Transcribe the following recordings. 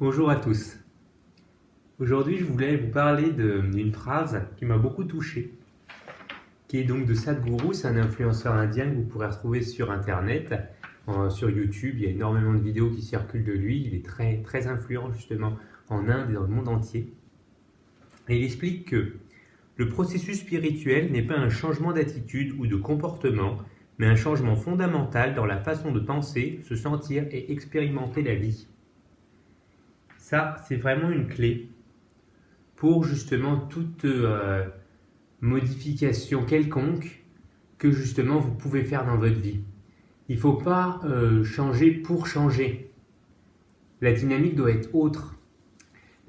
Bonjour à tous. Aujourd'hui, je voulais vous parler d'une phrase qui m'a beaucoup touché, qui est donc de Sadhguru. C'est un influenceur indien que vous pourrez retrouver sur Internet, sur YouTube. Il y a énormément de vidéos qui circulent de lui. Il est très, très influent justement en Inde et dans le monde entier. Et il explique que le processus spirituel n'est pas un changement d'attitude ou de comportement, mais un changement fondamental dans la façon de penser, se sentir et expérimenter la vie. Ça, c'est vraiment une clé pour justement toute modification quelconque que justement vous pouvez faire dans votre vie. Il ne faut pas changer pour changer. La dynamique doit être autre.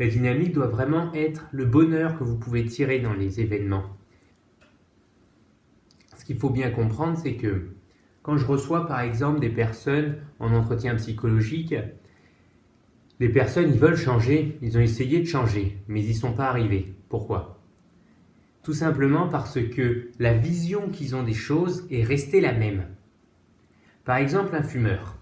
La dynamique doit vraiment être le bonheur que vous pouvez tirer dans les événements. Ce qu'il faut bien comprendre, c'est que quand je reçois par exemple des personnes en entretien psychologique, les personnes, ils veulent changer, ils ont essayé de changer, mais ils n'y sont pas arrivés. Pourquoi ? Tout simplement parce que la vision qu'ils ont des choses est restée la même. Par exemple, un fumeur.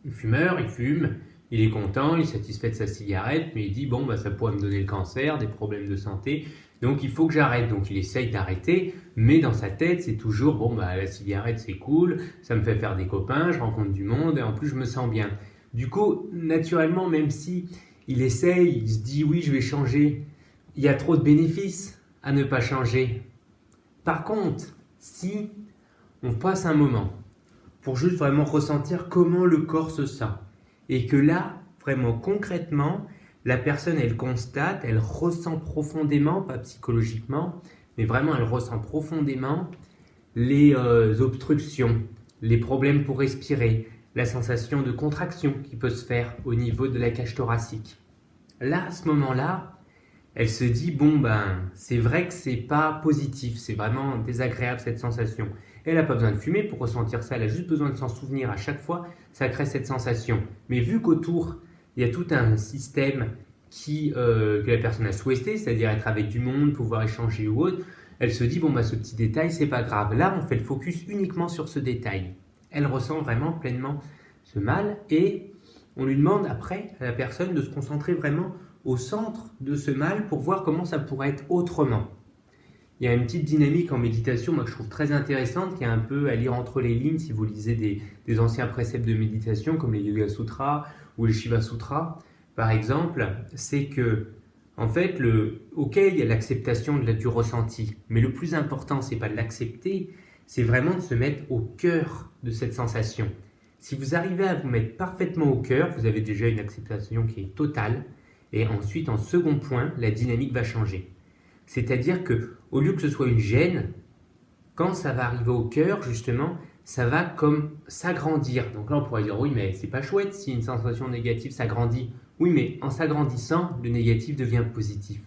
Le fumeur, il fume, il est content, il est satisfait de sa cigarette, mais il dit, bon, ça pourrait me donner le cancer, des problèmes de santé, donc il faut que j'arrête. Donc il essaye d'arrêter, mais dans sa tête, c'est toujours, la cigarette, c'est cool, ça me fait faire des copains, je rencontre du monde, et en plus, je me sens bien. Du coup, naturellement, même si il essaye, il se dit oui, je vais changer, il y a trop de bénéfices à ne pas changer. Par contre, si on passe un moment pour juste vraiment ressentir comment le corps se sent, et que là, vraiment concrètement, la personne, elle constate, elle ressent profondément, pas psychologiquement, mais vraiment, elle ressent profondément les obstructions, les problèmes pour respirer, la sensation de contraction qui peut se faire au niveau de la cage thoracique. Là, à ce moment-là, elle se dit, c'est vrai que c'est pas positif, c'est vraiment désagréable cette sensation. Elle n'a pas besoin de fumer pour ressentir ça, elle a juste besoin de s'en souvenir à chaque fois, ça crée cette sensation. Mais vu qu'autour, il y a tout un système que la personne a souhaité, c'est-à-dire être avec du monde, pouvoir échanger ou autre, elle se dit, ce petit détail, c'est pas grave. Là, on fait le focus uniquement sur ce détail. Elle ressent vraiment pleinement ce mal et on lui demande après à la personne de se concentrer vraiment au centre de ce mal pour voir comment ça pourrait être autrement. Il y a une petite dynamique en méditation, moi que je trouve très intéressante, qui est un peu à lire entre les lignes si vous lisez des anciens préceptes de méditation comme les Yoga Sutras ou les Shiva Sutras par exemple, c'est que en fait, il y a l'acceptation du ressenti, mais le plus important, c'est pas de l'accepter, c'est vraiment de se mettre au cœur de cette sensation. Si vous arrivez à vous mettre parfaitement au cœur, vous avez déjà une acceptation qui est totale. Et ensuite, en second point, la dynamique va changer. C'est-à-dire que, au lieu que ce soit une gêne, quand ça va arriver au cœur, justement, ça va comme s'agrandir. Donc là, on pourrait dire, oui, mais c'est pas chouette si une sensation négative s'agrandit. Oui, mais en s'agrandissant, le négatif devient positif.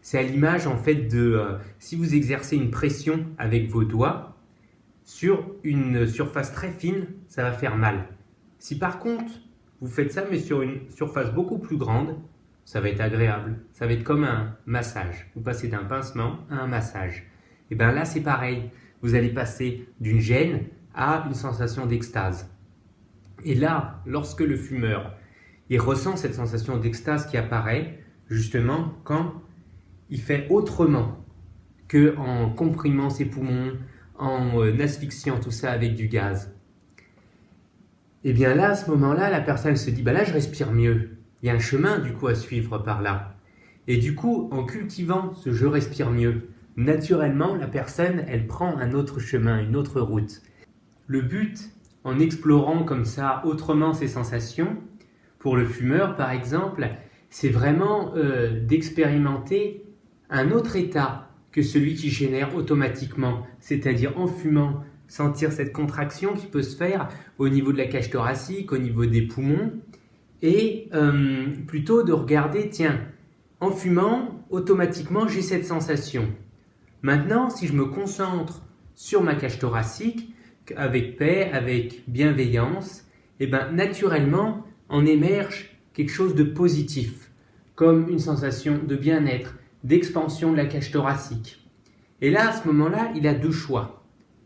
C'est à l'image en fait si vous exercez une pression avec vos doigts sur une surface très fine, ça va faire mal. Si par contre vous faites ça mais sur une surface beaucoup plus grande, ça va être agréable. Ça va être comme un massage. Vous passez d'un pincement à un massage. Et bien là c'est pareil. Vous allez passer d'une gêne à une sensation d'extase. Et là, lorsque le fumeur il ressent cette sensation d'extase qui apparaît justement quand il fait autrement qu'en comprimant ses poumons, en asphyxiant tout ça avec du gaz. Et bien là, à ce moment-là, la personne se dit, là je respire mieux. Il y a un chemin du coup à suivre par là. Et du coup, en cultivant ce je respire mieux, naturellement, la personne, elle prend un autre chemin, une autre route. Le but, en explorant comme ça autrement ses sensations, pour le fumeur par exemple, c'est vraiment d'expérimenter un autre état que celui qui génère automatiquement, c'est-à-dire en fumant, sentir cette contraction qui peut se faire au niveau de la cage thoracique, au niveau des poumons, et plutôt de regarder, tiens, en fumant, automatiquement j'ai cette sensation. Maintenant, si je me concentre sur ma cage thoracique, avec paix, avec bienveillance, naturellement, en émerge quelque chose de positif, comme une sensation de bien-être, d'expansion de la cage thoracique. Et là, à ce moment-là, il a deux choix.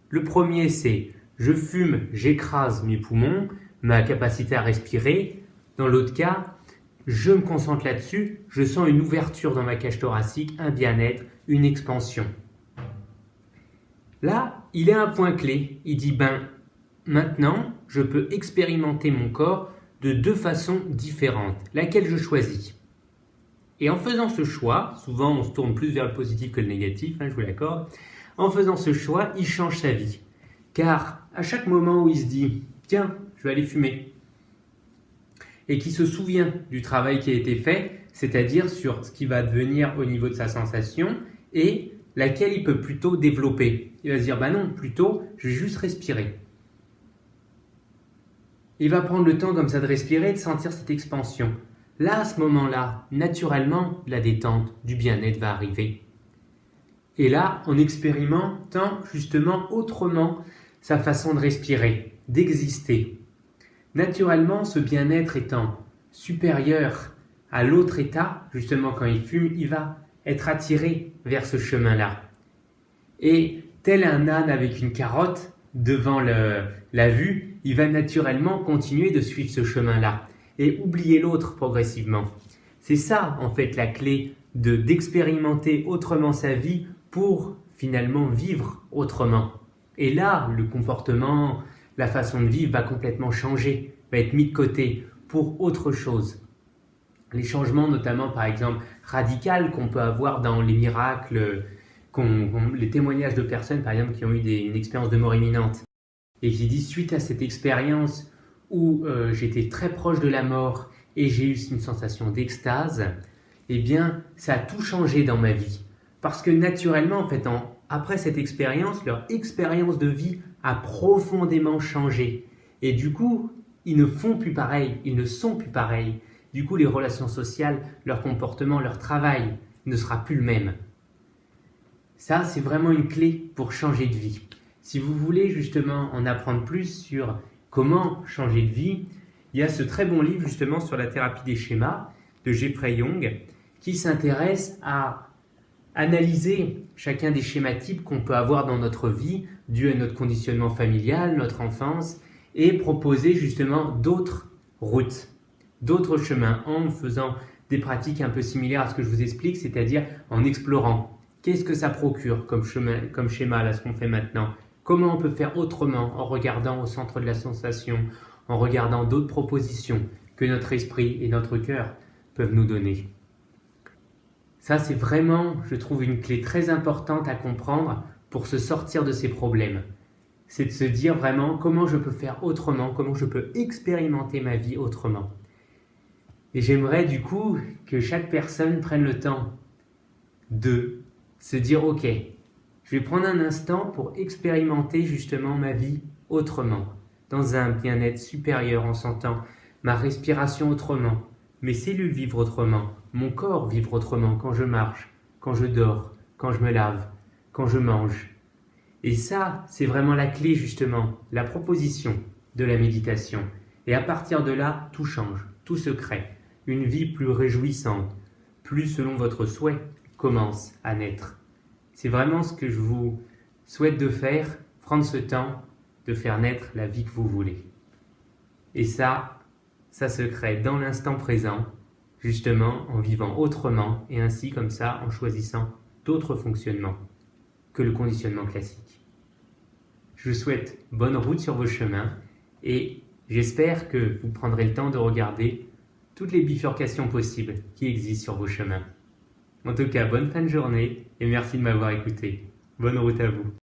Le premier, c'est je fume, j'écrase mes poumons, ma capacité à respirer, Dans l'autre cas, je me concentre là-dessus, je sens une ouverture dans ma cage thoracique, un bien-être, une expansion. Là, il est un point clé. Il dit, maintenant, je peux expérimenter mon corps de 2 façons différentes. Laquelle je choisis? Et en faisant ce choix, souvent on se tourne plus vers le positif que le négatif, je vous l'accorde, en faisant ce choix, il change sa vie. Car à chaque moment où il se dit, tiens, je vais aller fumer, et qui se souvient du travail qui a été fait, c'est-à-dire sur ce qui va devenir au niveau de sa sensation et laquelle il peut plutôt développer. Il va se dire, non, plutôt, je vais juste respirer. Il va prendre le temps comme ça de respirer, de sentir cette expansion. Là, à ce moment-là, naturellement, la détente, du bien-être va arriver. Et là, en expérimentant justement autrement sa façon de respirer, d'exister. Naturellement, ce bien-être étant supérieur à l'autre état, justement quand il fume, il va être attiré vers ce chemin-là. Et tel un âne avec une carotte devant la vue, il va naturellement continuer de suivre ce chemin-là et oublier l'autre progressivement. C'est ça en fait la clé d'expérimenter autrement sa vie pour finalement vivre autrement. Et là, le comportement, la façon de vivre va complètement changer, va être mis de côté pour autre chose. Les changements notamment par exemple radicaux qu'on peut avoir dans les miracles, les témoignages de personnes par exemple qui ont eu une expérience de mort imminente et qui disent suite à cette expérience où j'étais très proche de la mort et j'ai eu une sensation d'extase, eh bien ça a tout changé dans ma vie. Parce que naturellement, en fait, après cette expérience, leur expérience de vie a profondément changé. Et du coup, ils ne font plus pareil, ils ne sont plus pareils. Du coup, les relations sociales, leur comportement, leur travail ne sera plus le même. Ça, c'est vraiment une clé pour changer de vie. Si vous voulez justement en apprendre plus sur comment changer de vie, il y a ce très bon livre justement sur la thérapie des schémas de Jeffrey Young qui s'intéresse à analyser chacun des schémas types qu'on peut avoir dans notre vie dû à notre conditionnement familial, notre enfance et proposer justement d'autres routes, d'autres chemins en faisant des pratiques un peu similaires à ce que je vous explique, c'est-à-dire en explorant qu'est-ce que ça procure comme schéma là, ce qu'on fait maintenant, comment on peut faire autrement en regardant au centre de la sensation, en regardant d'autres propositions que notre esprit et notre cœur peuvent nous donner. Ça, c'est vraiment, je trouve, une clé très importante à comprendre pour se sortir de ces problèmes. C'est de se dire vraiment comment je peux faire autrement, comment je peux expérimenter ma vie autrement. Et j'aimerais du coup que chaque personne prenne le temps de se dire ok, je vais prendre un instant pour expérimenter justement ma vie autrement, dans un bien-être supérieur en sentant ma respiration autrement, mes cellules vivre autrement, mon corps vivre autrement quand je marche, quand je dors, quand je me lave, quand je mange. Et ça, c'est vraiment la clé justement, la proposition de la méditation. Et à partir de là, tout change, tout se crée. Une vie plus réjouissante, plus selon votre souhait, commence à naître. C'est vraiment ce que je vous souhaite de faire, prendre ce temps de faire naître la vie que vous voulez. Et ça se crée dans l'instant présent, justement en vivant autrement et ainsi comme ça en choisissant d'autres fonctionnements que le conditionnement classique. Je vous souhaite bonne route sur vos chemins et j'espère que vous prendrez le temps de regarder toutes les bifurcations possibles qui existent sur vos chemins. En tout cas, bonne fin de journée et merci de m'avoir écouté. Bonne route à vous.